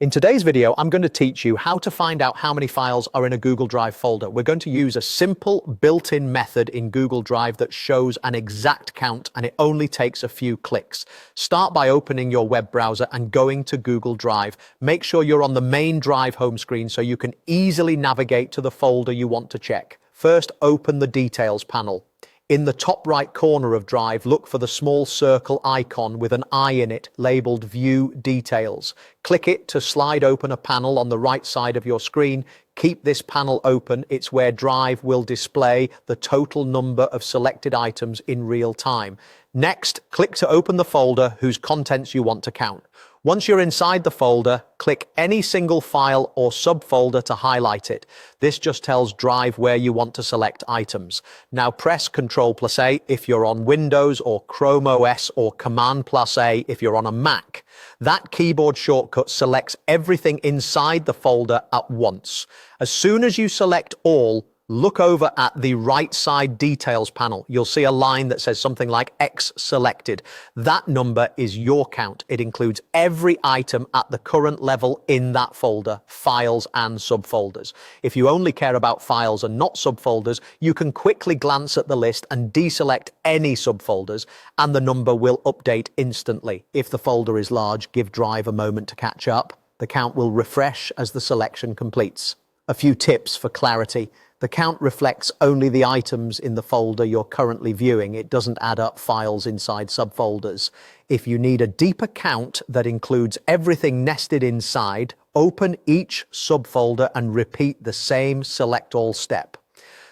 In today's video, I'm going to teach you how to find out how many files are in a Google Drive folder. We're going to use a simple built-in method in Google Drive that shows an exact count, and it only takes a few clicks. Start by opening your web browser and going to Google Drive. Make sure you're on the main Drive home screen so you can easily navigate to the folder you want to check. First, open the Details panel. In the top right corner of Drive, look for the small circle icon with an eye in it labeled View Details. Click it to slide open a panel on the right side of your screen. Keep this panel open. It's where Drive will display the total number of selected items in real time. Next, click to open the folder whose contents you want to count. Once you're inside the folder, click any single file or subfolder to highlight it. This just tells Drive where you want to select items. Now press Ctrl+A if you're on Windows or Chrome OS, or Command+A if you're on a Mac. That keyboard shortcut selects everything inside the folder at once. As soon as you select all, look over at the right side Details panel. You'll see a line that says something like X selected. That number is your count. It includes every item at the current level in that folder, files and subfolders. If you only care about files and not subfolders, you can quickly glance at the list and deselect any subfolders, and the number will update instantly. If the folder is large, give Drive a moment to catch up. The count will refresh as the selection completes. A few tips for clarity. The count reflects only the items in the folder you're currently viewing. It doesn't add up files inside subfolders. If you need a deeper count that includes everything nested inside, open each subfolder and repeat the same select all step.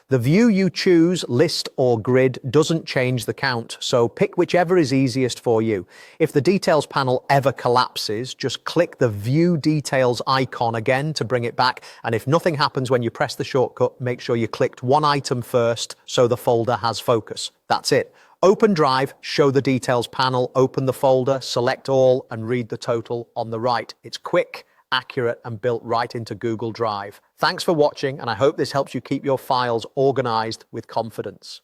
The view you choose, list or grid, doesn't change the count, so pick whichever is easiest for you. If the Details panel ever collapses, just click the View Details icon again to bring it back, and if nothing happens when you press the shortcut, make sure you clicked one item first so the folder has focus. That's it. Open Drive, show the Details panel, open the folder, select all, and read the total on the right. It's quick, accurate, and built right into Google Drive. Thanks for watching, and I hope this helps you keep your files organized with confidence.